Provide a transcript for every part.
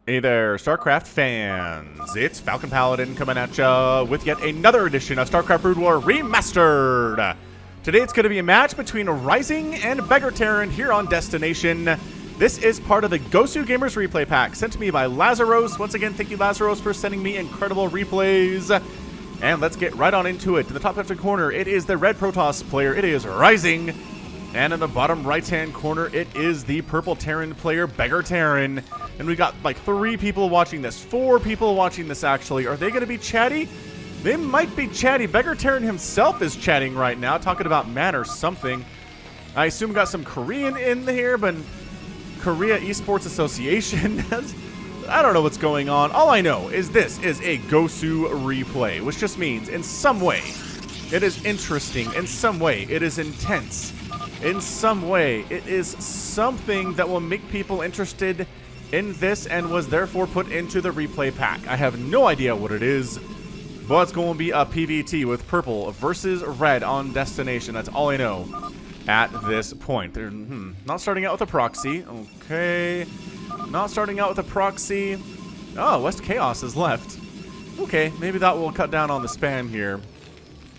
Hey there, StarCraft fans. It's Falcon Paladin coming at ya with yet another edition of StarCraft Brood War Remastered. Today it's going to be a match between Rising and BeggarTerran here on Destination. This is part of the GOSU Gamers Replay Pack sent to me by Lazaros. Once again, thank you, Lazaros, for sending me incredible replays. And let's get right on into it. In the top left corner, it is the red Protoss player. It is Rising. And in the bottom right-hand corner, it is the purple Terran player, BeggarTerran. And we got like 3 people watching this, 4 people watching this actually. Are they going to be chatty? They might be chatty. BeggarTerran himself is chatting right now, talking about man or something. I assume we got some Korean in here, but Korea Esports Association. I don't know what's going on. All I know is this is a GOSU replay, which just means in some way it is interesting, in some way it is intense, in some way it is something that will make people interested in this and was therefore put into the replay pack. I have no idea what it is, but it's going to be a PvT with purple versus red on Destination. That's all I know at this point. They're not starting out with a proxy. Okay. Not starting out with a proxy. Oh, West Chaos is left. Okay, maybe that will cut down on the spam here.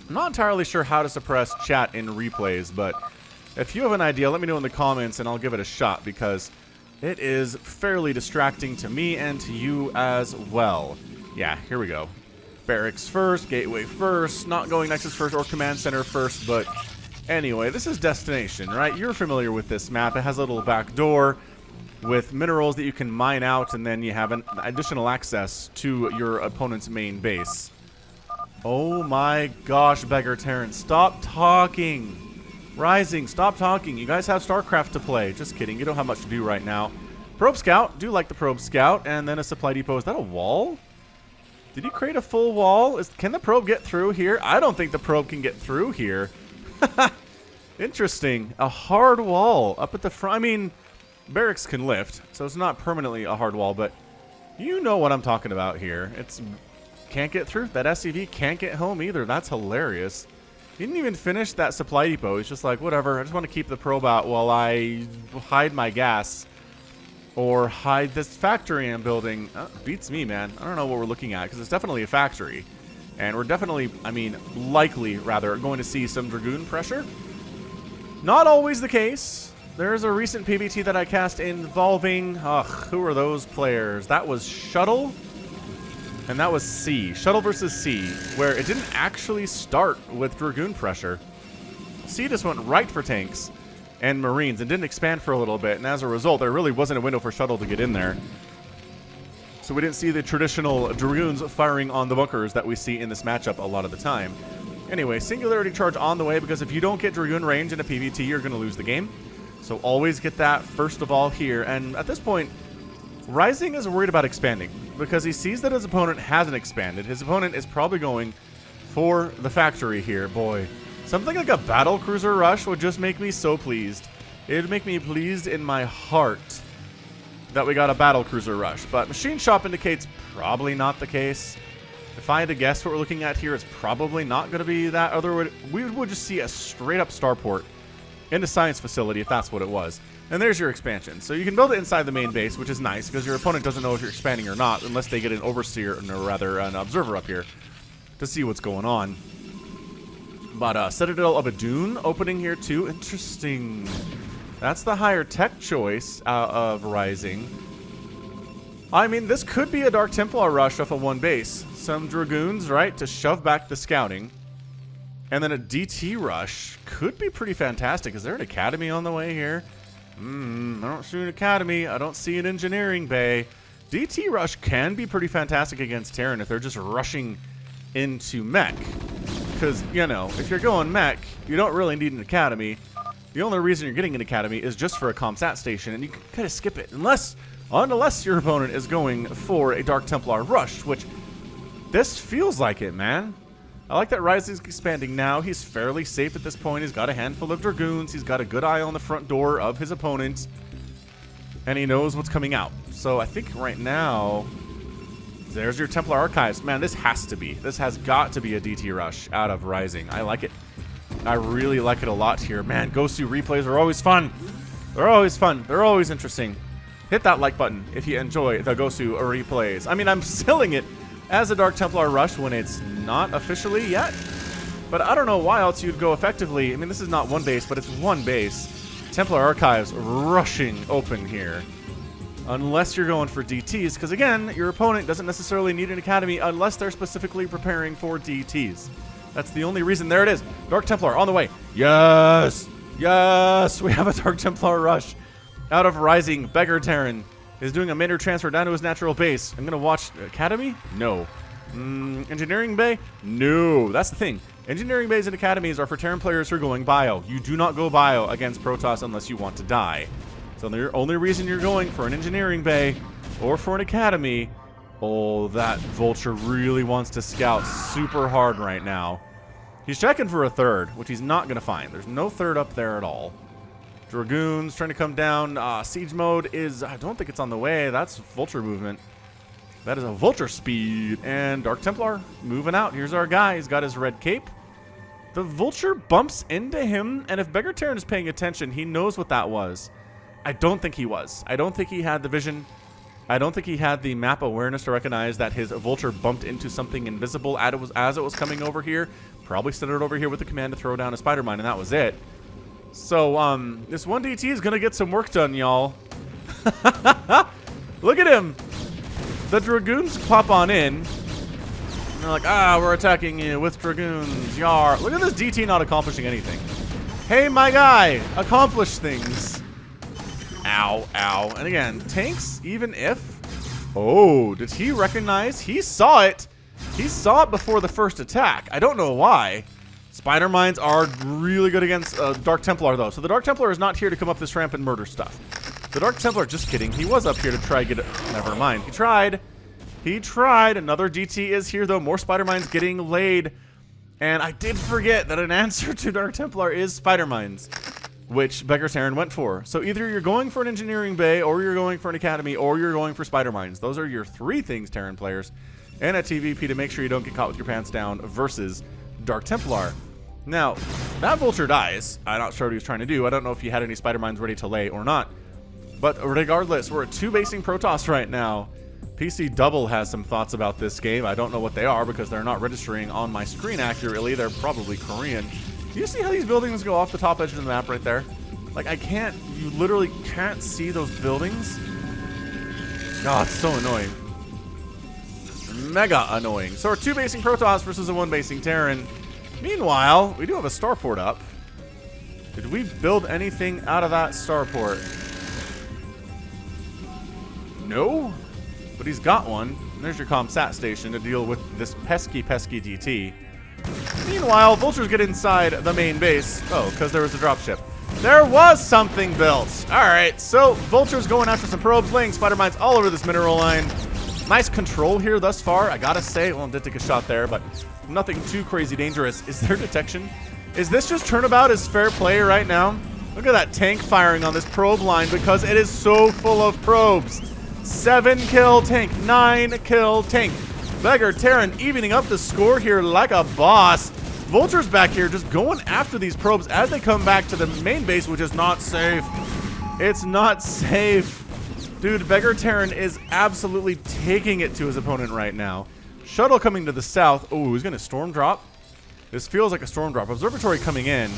I'm not entirely sure how to suppress chat in replays, but if you have an idea, let me know in the comments and I'll give it a shot because it is fairly distracting to me and to you as well. Yeah, here we go. Barracks first, Gateway first, not going Nexus first or Command Center first, but anyway, this is Destination, right? You're familiar with this map. It has a little back door with minerals that you can mine out, and then you have an additional access to your opponent's main base. Oh my gosh, BeggarTerran, stop talking. Rising, stop talking. You guys have StarCraft to play. Just kidding. You don't have much to do right now. Probe Scout. Do like the Probe Scout. And then a supply depot. Is that a wall? Did you create a full wall? Can the probe get through here? I don't think the probe can get through here. Interesting. A hard wall up at the front. I mean, barracks can lift, so it's not permanently a hard wall, but you know what I'm talking about here. It's can't get through. That SCV can't get home either. That's hilarious. He didn't even finish that supply depot. He's just like, whatever, I just want to keep the probe out while I hide my gas. Or hide this factory I'm building. Beats me, man. I don't know what we're looking at, because it's definitely a factory. And we're definitely, I mean, likely, rather, going to see some Dragoon pressure. Not always the case. There's a recent PvT that I cast involving, who are those players? That was Shuttle. And that was C. Shuttle versus C, where it didn't actually start with Dragoon pressure. C just went right for tanks and Marines and didn't expand for a little bit. And as a result, there really wasn't a window for Shuttle to get in there. So we didn't see the traditional Dragoons firing on the bunkers that we see in this matchup a lot of the time. Anyway, Singularity Charge on the way, because if you don't get Dragoon range in a PvT, you're going to lose the game. So always get that first of all here. And at this point, Rising is worried about expanding because he sees that his opponent hasn't expanded. His opponent is probably going for the factory here. Boy, something like a battle cruiser rush would just make me so pleased. It would make me pleased in my heart that we got a battle cruiser rush. But Machine Shop indicates probably not the case. If I had to guess what we're looking at here, it's probably not going to be that. Otherwise, we would just see a straight up starport in the science facility if that's what it was. And there's your expansion. So you can build it inside the main base, which is nice because your opponent doesn't know if you're expanding or not unless they get an overseer, or rather an observer up here to see what's going on. But Citadel of a Dune opening here too. Interesting. That's the higher tech choice of Rising. I mean, this could be a Dark Templar rush off of one base. Some Dragoons, right, to shove back the scouting. And then a DT rush could be pretty fantastic. Is there an academy on the way here? I don't see an academy. I don't see an engineering bay. DT rush can be pretty fantastic against Terran if they're just rushing into mech. Because, you know, if you're going mech, you don't really need an academy. The only reason you're getting an academy is just for a ComSat station, and you can kind of skip it. Unless your opponent is going for a Dark Templar rush, which this feels like it, man. I like that Rising's expanding now. He's fairly safe at this point. He's got a handful of Dragoons. He's got a good eye on the front door of his opponent. And he knows what's coming out. So I think right now, there's your Templar Archives. Man, this has got to be a DT rush out of Rising. I like it. I really like it a lot here. Man, GOSU replays are always fun. They're always fun. They're always interesting. Hit that like button if you enjoy the GOSU replays. I mean, I'm selling it as a Dark Templar rush when it's not officially yet. But I don't know why else you'd go effectively. I mean, this is not one base, but it's one base. Templar Archives rushing open here. Unless you're going for DTs, because again, your opponent doesn't necessarily need an academy unless they're specifically preparing for DTs. That's the only reason. There it is. Dark Templar on the way. Yes! Yes! We have a Dark Templar rush. Out of Rising, BeggarTerran is doing a major transfer down to his natural base. I'm going to watch Academy? No. Engineering Bay? No. That's the thing. Engineering Bays and Academies are for Terran players who are going bio. You do not go bio against Protoss unless you want to die. So the only reason you're going for an Engineering Bay or for an Academy... Oh, that Vulture really wants to scout super hard right now. He's checking for a third, which he's not going to find. There's no third up there at all. Dragoons trying to come down. Siege mode is... I don't think it's on the way. That's Vulture movement. That is a Vulture speed. And Dark Templar moving out. Here's our guy. He's got his red cape. The Vulture bumps into him, and if BeggarTerran is paying attention, he knows what that was. I don't think he was. I don't think he had the vision. I don't think he had the map awareness to recognize that his Vulture bumped into something invisible as it was coming over here. Probably stood it over here with the command to throw down a spider mine, and that was it. So, this 1DT is going to get some work done, y'all. Look at him. The Dragoons pop on in. And they're like, we're attacking you with Dragoons. Yar. Look at this DT not accomplishing anything. Hey, my guy. Accomplish things. Ow, ow. And again, tanks, even if... Oh, did he recognize? He saw it. He saw it before the first attack. I don't know why. Spider mines are really good against Dark Templar, though. So the Dark Templar is not here to come up this ramp and murder stuff. The Dark Templar, just kidding. He was up here to try get it. Never mind. He tried. He tried. Another DT is here, though. More spider mines getting laid. And I did forget that an answer to Dark Templar is spider mines, which BeggarTerran went for. So either you're going for an Engineering Bay, or you're going for an Academy, or you're going for spider mines. Those are your three things, Terran players. And a TVP to make sure you don't get caught with your pants down versus Dark Templar. Now, that Vulture dies. I'm not sure what he was trying to do. I don't know if he had any spider mines ready to lay or not. But regardless, we're at 2 basing Protoss right now. PC Double has some thoughts about this game. I don't know what they are because they're not registering on my screen accurately. They're probably Korean. Do you see how these buildings go off the top edge of the map right there? Like, you literally can't see those buildings. God, it's so annoying. Mega annoying. So we're 2 basing Protoss versus a 1 basing Terran. Meanwhile, we do have a starport up. Did we build anything out of that starport? No? But he's got one. And there's your ComSat station to deal with this pesky, pesky DT. Meanwhile, Vultures get inside the main base. Oh, because there was a dropship. There was something built. Alright, so Vultures going after some probes, laying spider mines all over this mineral line. Nice control here thus far, I gotta say. Well, did take a shot there, but nothing too crazy dangerous. Is there detection? Is this just turnabout as fair play right now? Look at that tank firing on this probe line because it is so full of probes. 7 kill tank, 9 kill tank. BeggarTerran evening up the score here like a boss. Vulture's back here just going after these probes as they come back to the main base, which is not safe. It's not safe. Dude, BeggarTerran is absolutely taking it to his opponent right now. Shuttle coming to the south. Oh, he's going to storm drop. This feels like a storm drop. Observatory coming in.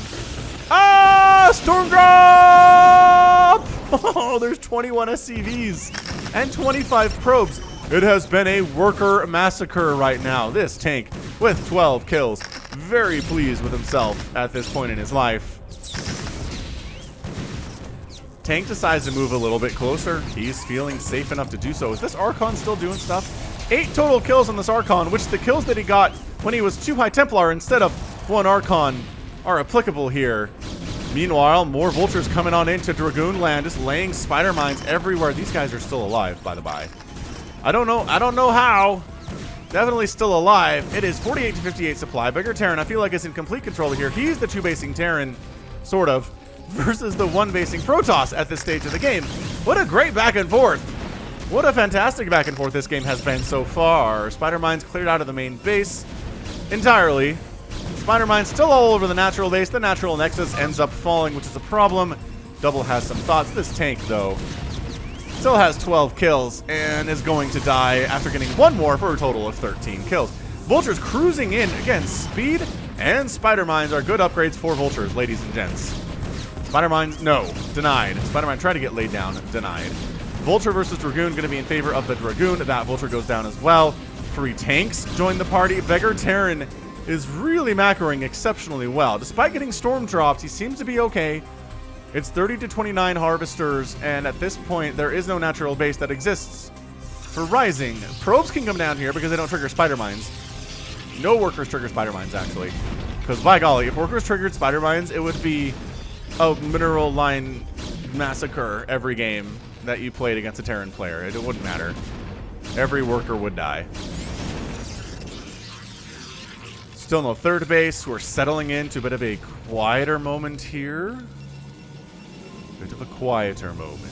Ah! Storm drop! Oh, there's 21 SCVs and 25 probes. It has been a worker massacre right now. This tank with 12 kills. Very pleased with himself at this point in his life. Tank decides to move a little bit closer. He's feeling safe enough to do so. Is this Archon still doing stuff? 8 total kills on this Archon, which the kills that he got when he was 2 High Templar instead of 1 Archon are applicable here. Meanwhile, more Vultures coming on into Dragoon land, just laying spider mines everywhere. These guys are still alive, by the by. I don't know how. Definitely still alive. It is 48 to 58 supply. BeggarTerran, I feel like, is in complete control here. He's the 2 basing Terran, sort of, versus the 1 basing Protoss at this stage of the game. What a great back and forth. What a fantastic back and forth this game has been so far. Spider mines cleared out of the main base entirely. Spider mines still all over the natural base. The natural nexus ends up falling, which is a problem. Double has some thoughts. This tank, though. Still has 12 kills and is going to die after getting one more for a total of 13 kills. Vultures cruising in. Again, speed and spider mines are good upgrades for vultures, ladies and gents. Spider mines, no, denied. Spider mine tried to get laid down, denied. Vulture versus Dragoon going to be in favor of the Dragoon. That Vulture goes down as well. 3 tanks join the party. BeggarTerran is really macroing exceptionally well. Despite getting storm dropped, he seems to be okay. It's 30 to 29 harvesters, and at this point, there is no natural base that exists for Rising. Probes can come down here because they don't trigger spider mines. No workers trigger spider mines, actually. Because, by golly, if workers triggered spider mines, it would be a mineral line massacre every game that you played against a Terran player. It wouldn't matter. Every worker would die. Still no third base. We're settling into a bit of a quieter moment here. Bit of a quieter moment.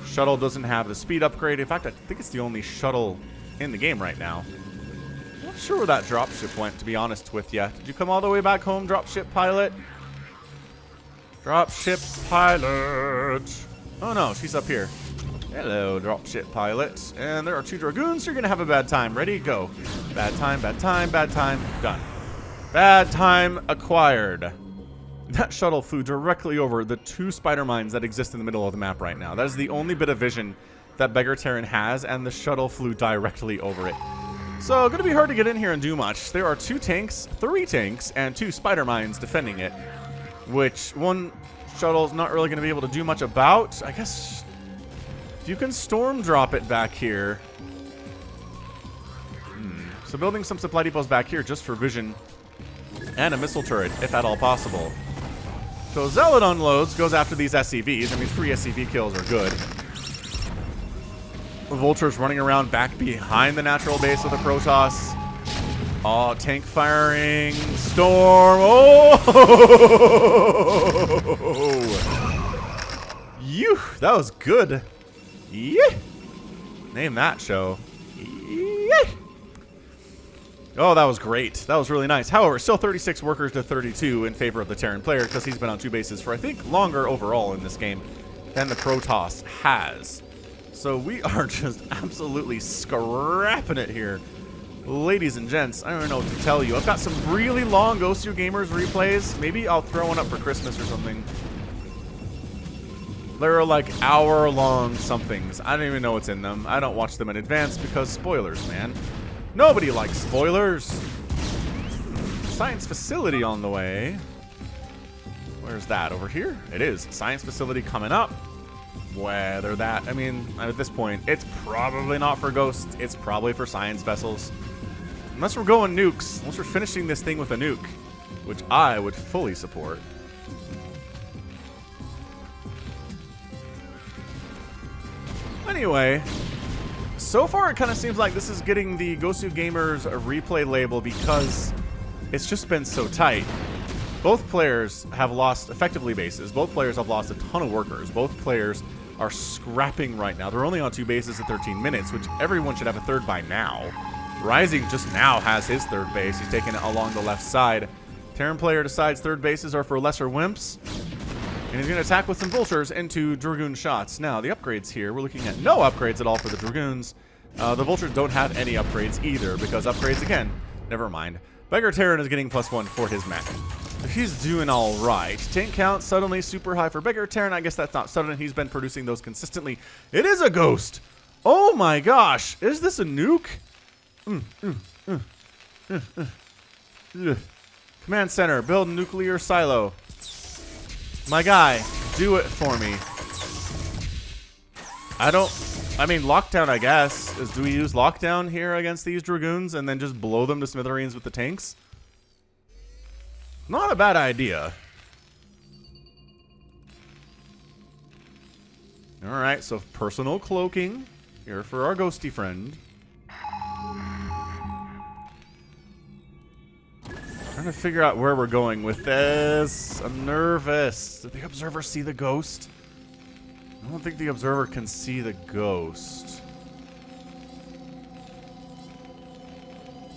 Shuttle doesn't have the speed upgrade. In fact, I think it's the only shuttle in the game right now. Not sure where that dropship went, to be honest with you. Did you come all the way back home, dropship pilot? Dropship pilot. Oh no, she's up here. Hello, dropship pilot. And there are 2 Dragoons, so you're going to have a bad time. Ready? Go. Bad time, bad time, bad time. Done. Bad time acquired. That shuttle flew directly over the 2 spider mines that exist in the middle of the map right now. That is the only bit of vision that BeggarTerran has, and the shuttle flew directly over it. So, going to be hard to get in here and do much. There are 2 tanks, 3 tanks, and 2 spider mines defending it, which one shuttle's not really going to be able to do much about. I guess if you can storm drop it back here. So building some supply depots back here just for vision and a missile turret, if at all possible. So Zealot unloads, goes after these SCVs. I mean, 3 SCV kills are good. Vulture's running around back behind the natural base with a Protoss. Oh, tank firing. Storm. Oh! Phew, that was good. Yeah. Name that show. Yeah. Oh, that was great. That was really nice. However, still 36 workers to 32 in favor of the Terran player because he's been on 2 bases for, I think, longer overall in this game than the Protoss has. So we are just absolutely scrapping it here. Ladies and gents, I don't know what to tell you. I've got some really long GOSU Gamers replays. Maybe I'll throw one up for Christmas or something. There are like hour-long somethings. I don't even know what's in them. I don't watch them in advance because spoilers, man. Nobody likes spoilers. Science facility on the way. Where's that? Over here? It is. Science facility coming up. Whether that, I mean, at this point, it's probably not for ghosts. It's probably for science vessels. Unless we're going nukes. Unless we're finishing this thing with a nuke. Which I would fully support. Anyway, so far it kind of seems like this is getting the GOSU Gamers a replay label because it's just been so tight. Both players have lost effectively bases. Both players have lost a ton of workers. Both players are scrapping right now. They're only on 2 bases at 13 minutes, which everyone should have a third by now. Rising just now has his third base. He's taking it along the left side. Terran player decides third bases are for lesser wimps. And he's going to attack with some vultures into Dragoon shots. Now, the upgrades here, we're looking at no upgrades at all for the Dragoons. The vultures don't have any upgrades either, because upgrades, again, never mind. BeggarTerran is getting +1 for his mech. So he's doing all right. Tank count suddenly super high for BeggarTerran. I guess that's not sudden. He's been producing those consistently. It is a ghost. Oh my gosh. Is this a nuke? Command center, build nuclear silo. My guy, do it for me. I mean, lockdown, I guess. Do we use lockdown here against these Dragoons and then just blow them to smithereens with the tanks? Not a bad idea. Alright, so personal cloaking here for our ghosty friend. Trying to figure out where we're going with this. I'm nervous. Did the observer see the ghost? I don't think the observer can see the ghost.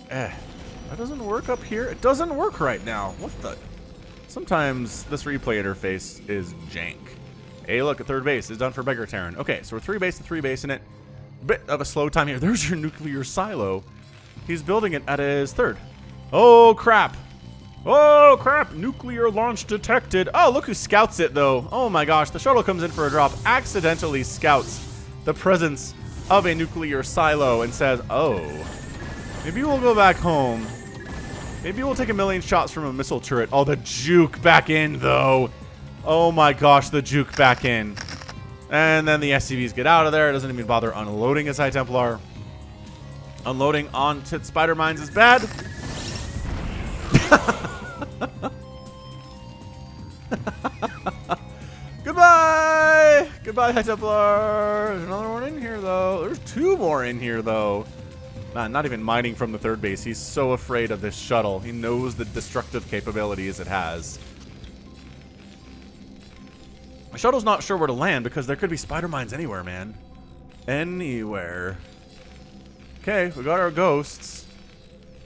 That doesn't work up here. It doesn't work right now. What the? Sometimes this replay interface is jank. Hey, look, a third base is done for BeggarTerran. Okay, so we're 3 base to 3 base in it. Bit of a slow time here. There's your nuclear silo. He's building it at his third. Oh, crap. Oh, crap. Nuclear launch detected. Oh, look who scouts it, though. Oh, my gosh. The shuttle comes in for a drop, accidentally scouts the presence of a nuclear silo and says, oh, maybe we'll go back home. Maybe we'll take a million shots from a missile turret. Oh, the juke back in, though. Oh, my gosh, the juke back in. And then the SCVs get out of there. It doesn't even bother unloading his High Templar. Unloading onto spider mines is bad. Goodbye! Goodbye, High Templar. There's another one in here, though. There's 2 more in here, though. Man, not even mining from the third base. He's so afraid of this shuttle. He knows the destructive capabilities it has. The shuttle's not sure where to land because there could be spider mines anywhere, man. Anywhere. Okay, we got our ghosts.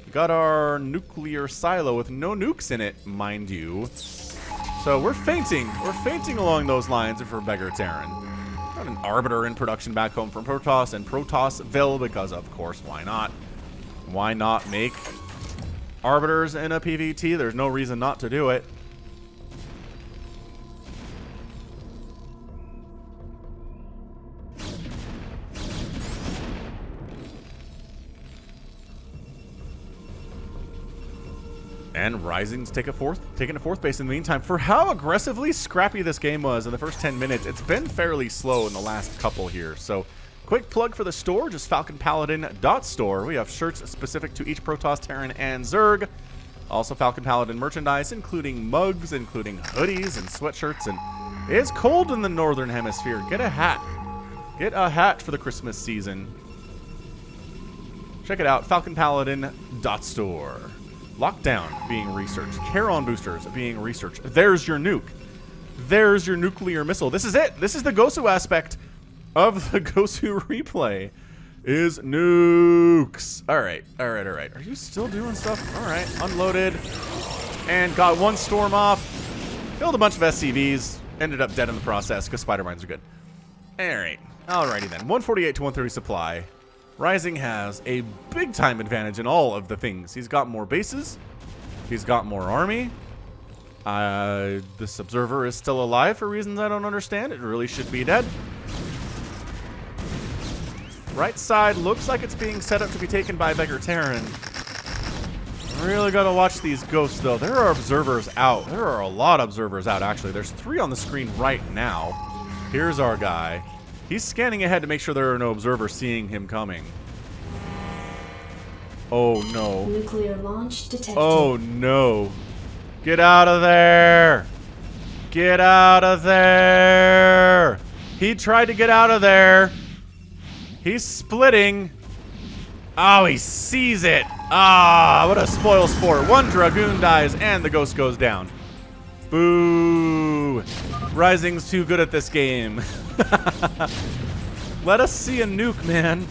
We got our nuclear silo with no nukes in it, mind you. So we're fainting. We're fainting along those lines for BeggarTerran. Got an Arbiter in production back home from Protoss and Protosville because, of course, why not? Why not make Arbiters in a PvT? There's no reason not to do it. And Rising's taking a fourth base in the meantime. For how aggressively scrappy this game was in the first 10 minutes, it's been fairly slow in the last couple here. So, quick plug for the store, just FalconPaladin.store. We have shirts specific to each Protoss, Terran, and Zerg. Also Falcon Paladin merchandise, including mugs, including hoodies and sweatshirts. And it's cold in the northern hemisphere. Get a hat. Get a hat for the Christmas season. Check it out, FalconPaladin.store. Lockdown being researched. Charon boosters being researched. There's your nuke. There's your nuclear missile. This is it. This is the GOSU aspect of the GOSU replay. Is nukes. Alright, alright, alright. Are you still doing stuff? Alright, unloaded. And got 1 storm off. Killed a bunch of SCVs. Ended up dead in the process because spider mines are good. Alright, alrighty then. 148 to 130 supply. Rising has a big time advantage in all of the things. He's got more bases. He's got more army. This observer is still alive for reasons I don't understand. It really should be dead. Right side looks like it's being set up to be taken by BeggarTerran. Really gotta watch these ghosts though. There are observers out. There are a lot of observers out actually. There's 3 on the screen right now. Here's our guy. He's scanning ahead to make sure there are no observers seeing him coming. Oh no. Nuclear launch detected. Oh no. Get out of there. Get out of there. He tried to get out of there. He's splitting. Oh, he sees it. Ah, what a spoil sport. 1 Dragoon dies and the ghost goes down. Boo. Rising's too good at this game. Let us see a nuke, man.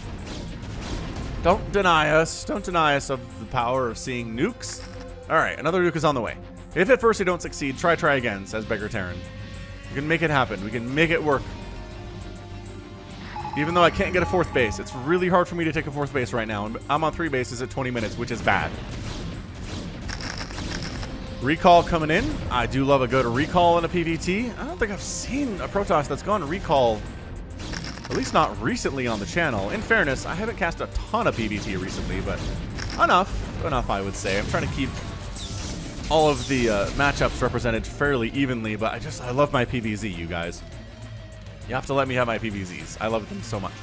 Don't deny us. Don't deny us of the power of seeing nukes. Alright, another nuke is on the way. If at first you don't succeed, try again, says BeggarTerran. We can make it happen. We can make it work. Even though I can't get a 4th base. It's really hard for me to take a 4th base right now. And I'm on 3 bases at 20 minutes, which is bad. Recall coming in. I do love a good recall in a PvT. I don't think I've seen a Protoss that's gone recall, at least not recently on the channel. In fairness, I haven't cast a ton of PvT recently, but enough I would say. I'm trying to keep all of the matchups represented fairly evenly, but I love my PvZ, you guys. You have to let me have my PvZs. I love them so much.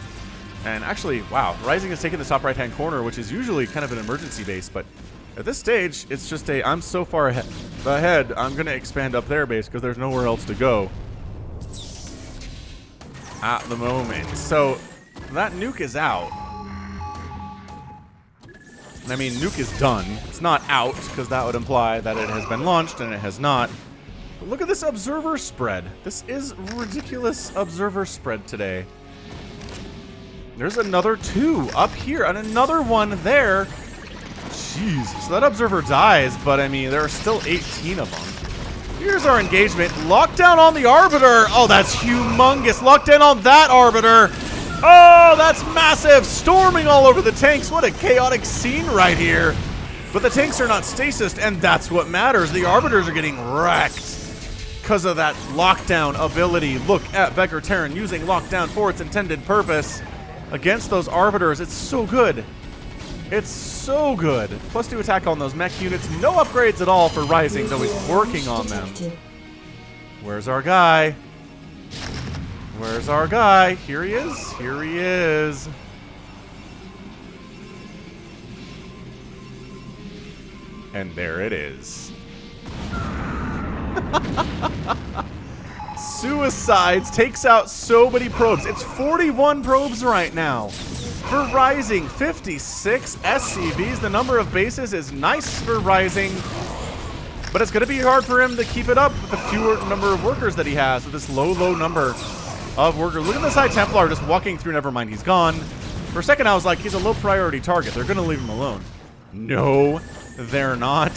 And actually, wow, Rising has taken the top right-hand corner, which is usually kind of an emergency base, but at this stage, it's just I'm so far ahead, I'm going to expand up their base because there's nowhere else to go at the moment. So, that nuke is out. I mean, nuke is done. It's not out because that would imply that it has been launched, and it has not. But look at this observer spread. This is ridiculous observer spread today. There's another 2 up here and another 1 there. Jeez, so that observer dies, but I mean, there are still 18 of them. Here's our engagement. Lockdown on the Arbiter. Oh, that's humongous. Lockdown on that Arbiter. Oh, that's massive. Storming all over the tanks. What a chaotic scene right here. But the tanks are not stasis, and that's what matters. The Arbiters are getting wrecked because of that lockdown ability. Look at BeggarTerran using lockdown for its intended purpose against those Arbiters. It's so good. It's so good. +2 attack on those mech units. No upgrades at all for Rising, though he's working on them. Where's our guy? Where's our guy? Here he is. Here he is. And there it is. Suicides takes out so many probes. It's 41 probes right now. For Rising, 56 SCVs. The number of bases is nice for Rising, but it's going to be hard for him to keep it up with the fewer number of workers that he has with this low number of workers. Look at this high Templar just walking through. Never mind, he's gone. For a second, I was like, he's a low priority target. They're going to leave him alone. No, they're not.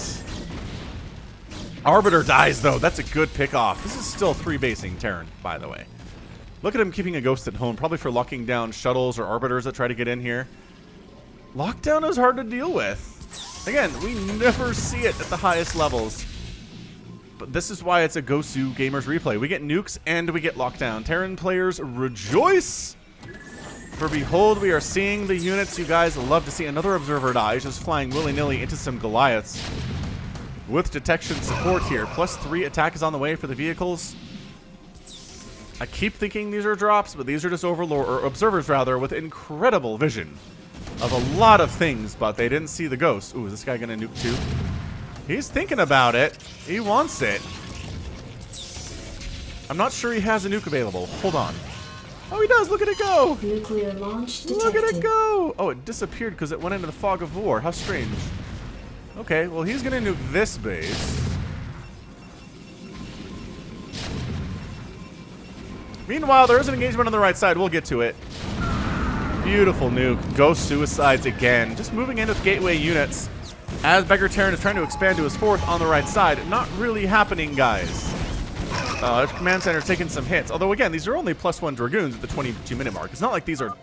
Arbiter dies, though. That's a good pick off. This is still 3-basing Terran, by the way. Look at him keeping a ghost at home, probably for locking down shuttles or Arbiters that try to get in here. Lockdown is hard to deal with. Again, we never see it at the highest levels. But this is why it's a GOSU Gamers replay. We get nukes and we get lockdown. Terran players rejoice! For behold, we are seeing the units you guys love to see. Another observer dies, just flying willy-nilly into some Goliaths. With detection support here. +3 attack is on the way for the vehicles. I keep thinking these are drops, but these are just overlord, or observers rather, with incredible vision of a lot of things, but they didn't see the ghost. Ooh, is this guy gonna nuke too? He's thinking about it. He wants it. I'm not sure he has a nuke available. Hold on. Oh, he does. Look at it go. Nuclear launch detected. Look at it go. Oh, it disappeared because it went into the fog of war. How strange. Okay, well, he's gonna nuke this base. Meanwhile, there is an engagement on the right side. We'll get to it. Beautiful nuke. Ghost suicides again. Just moving in with gateway units as BeggarTerran is trying to expand to his 4th on the right side. Not really happening, guys. Command center taking some hits. Although, again, these are only +1 Dragoons at the 22-minute mark. It's not like these are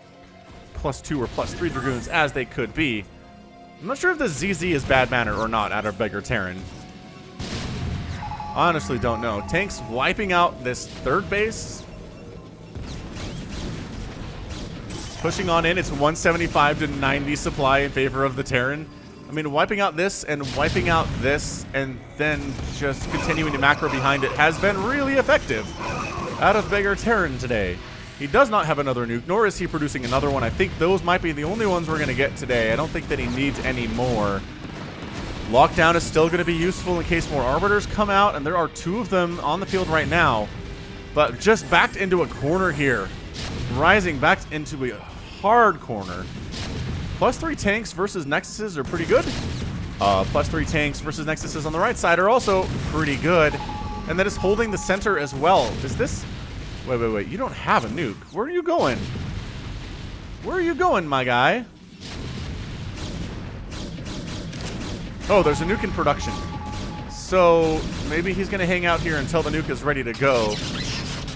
+2 or +3 Dragoons as they could be. I'm not sure if the ZZ is bad manner or not out of BeggarTerran. Honestly, don't know. Tanks wiping out this 3rd base. Pushing on in, it's 175 to 90 supply in favor of the Terran. I mean, wiping out this and wiping out this and then just continuing to macro behind it has been really effective out of BeggarTerran today. He does not have another nuke, nor is he producing another one. I think those might be the only ones we're going to get today. I don't think that he needs any more. Lockdown is still going to be useful in case more Arbiters come out, and there are 2 of them on the field right now. But just backed into a corner here. Rising back into a hard corner. +3 tanks versus Nexuses are pretty good. +3 tanks versus Nexuses on the right side are also pretty good. And that is holding the center as well. Is this... Wait. You don't have a nuke. Where are you going? Where are you going, my guy? Oh, there's a nuke in production. So maybe he's going to hang out here until the nuke is ready to go.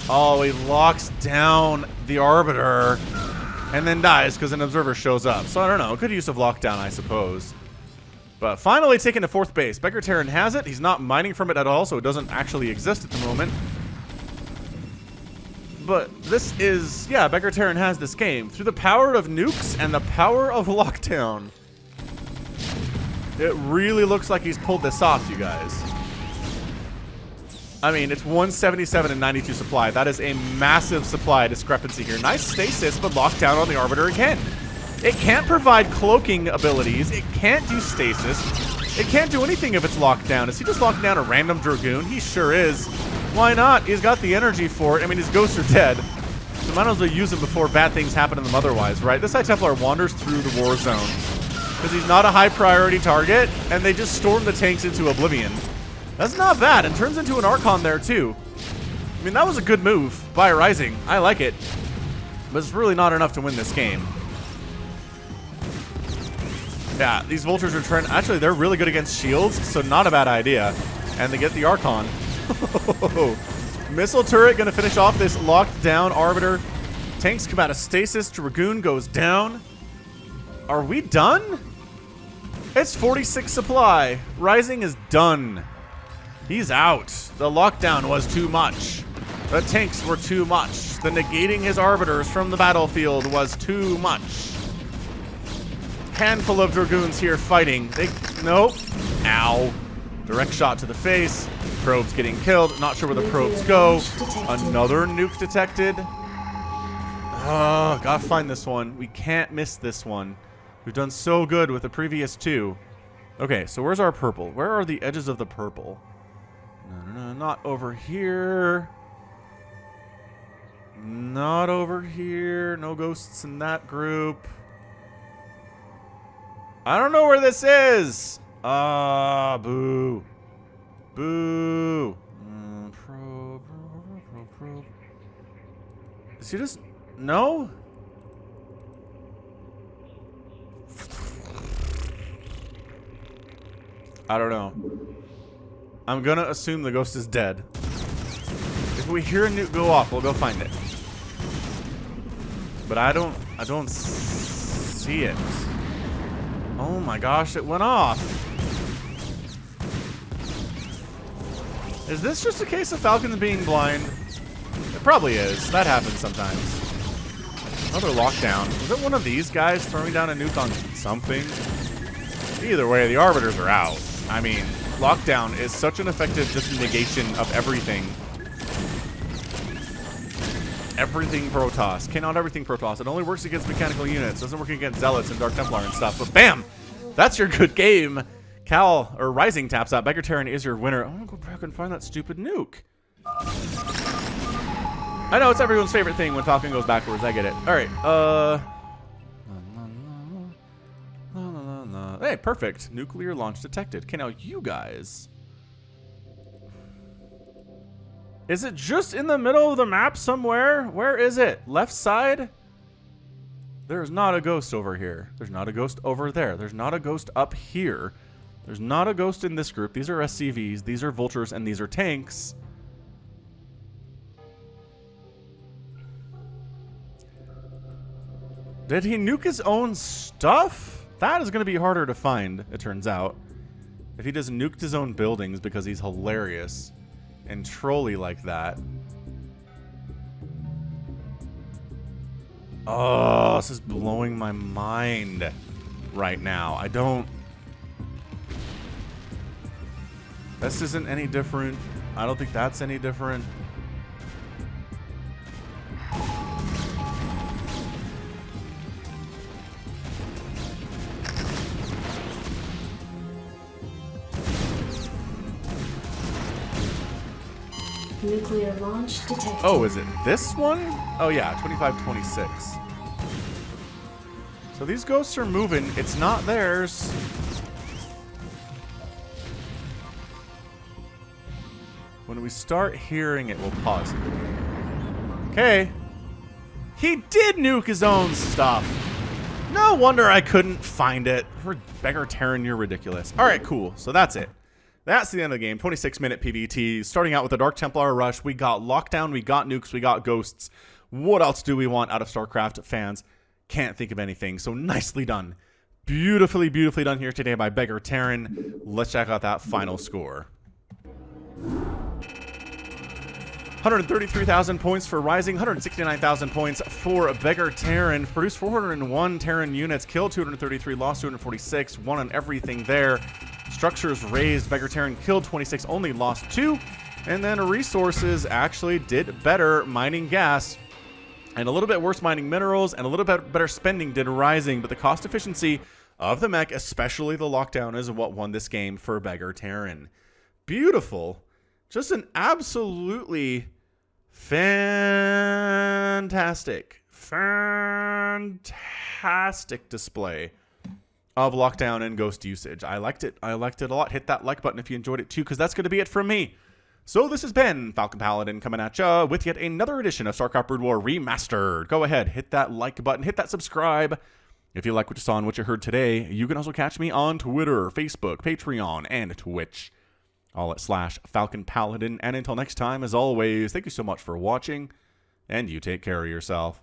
Oh, he locks down the Arbiter and then dies because an observer shows up. So I don't know. Good use of lockdown, I suppose. But finally taking to 4th base. BeggarTerran has it. He's not mining from it at all, so it doesn't actually exist at the moment. But this is... Yeah, BeggarTerran has this game. Through the power of nukes and the power of lockdown. It really looks like he's pulled this off, you guys. I mean, it's 177 and 92 supply. That is a massive supply discrepancy here. Nice stasis, but lockdown on the Arbiter again. It can't provide cloaking abilities. It can't do stasis. It can't do anything if it's locked down. Is he just locking down a random Dragoon? He sure is. Why not? He's got the energy for it. I mean, his ghosts are dead. So might as well use him before bad things happen to them otherwise, right? This high Templar wanders through the war zone because he's not a high priority target, and they just storm the tanks into oblivion. That's not bad, and turns into an Archon there, too. I mean, that was a good move by Rising. I like it. But it's really not enough to win this game. Yeah, these Vultures are trying... Actually, they're really good against shields, so not a bad idea. And they get the Archon. Missile turret gonna finish off this locked down Arbiter. Tanks come out of stasis. Dragoon goes down. Are we done? It's 46 supply. Rising is done. He's out. The lockdown was too much. The tanks were too much. The negating his arbiters from the battlefield was too much. Handful of Dragoons here fighting. Nope. Ow. Direct shot to the face. Probes getting killed. Not sure where the probes go. Another nuke detected. Oh, gotta find this one. We can't miss this one. We've done so good with the previous two. Okay, so where's our purple? Where are the edges of the purple? No, not over here. Not over here. No ghosts in that group. I don't know where this is. Ah, boo. Boo. Probe. Is he just... No? I don't know. I'm gonna assume the ghost is dead. If we hear a nuke go off, we'll go find it. But I don't see it. Oh my gosh, it went off. Is this just a case of Falcons being blind? It probably is. That happens sometimes. Another lockdown. Was it one of these guys throwing down a nuke on something? Either way, the Arbiters are out. I mean, lockdown is such an effective just negation of everything. Everything Protoss. Cannot everything Protoss. It only works against mechanical units. Doesn't work against Zealots and Dark Templar and stuff. But bam! That's your good game. Cal, or Rising taps out. BeggarTerran is your winner. I want to go back and find that stupid nuke. I know, it's everyone's favorite thing when Falcon goes backwards. I get it. Alright, hey, perfect. Nuclear launch detected. Okay, now you guys. Is it just in the middle of the map somewhere? Where is it? Left side? There's not a ghost over here. There's not a ghost over there. There's not a ghost up here. There's not a ghost in this group. These are SCVs. These are vultures, and these are tanks. Did he nuke his own stuff? That is going to be harder to find, it turns out. If he just nuked his own buildings because he's hilarious and trolly like that. Oh, this is blowing my mind right now. I don't... This isn't any different. I don't think that's any different. Nuclear launch detected. Oh, is it this one? Oh yeah, 2526. So these ghosts are moving. It's not theirs. When we start hearing it, we'll pause. Okay. He did nuke his own stuff. No wonder I couldn't find it. BeggarTerran, you're ridiculous. All right, cool. So that's it. That's the end of the game. 26-minute PvT. Starting out with the Dark Templar rush. We got lockdown, we got nukes, we got ghosts. What else do we want out of StarCraft fans? Can't think of anything. So nicely done. Beautifully, beautifully done here today by BeggarTerran. Let's check out that final score. 133,000 points for Rising, 169,000 points for BeggarTerran. Produced 401 Terran units, killed 233, lost 246, won on everything there. Structures raised, BeggarTerran killed 26, only lost 2. And then resources actually did better, mining gas. And a little bit worse mining minerals, and a little bit better spending did Rising. But the cost efficiency of the mech, especially the lockdown, is what won this game for BeggarTerran. Beautiful. Just an absolutely fantastic display of lockdown and ghost usage. I liked it. I liked it a lot. Hit that like button if you enjoyed it too, because that's going to be it from me. So this has been Falcon Paladin coming at ya with yet another edition of StarCraft Brood War Remastered. Go ahead, hit that like button, hit that subscribe. If you like what you saw and what you heard today, you can also catch me on Twitter, Facebook, Patreon, and Twitch. all at /Falcon Paladin. And until next time, as always, thank you so much for watching, and you take care of yourself.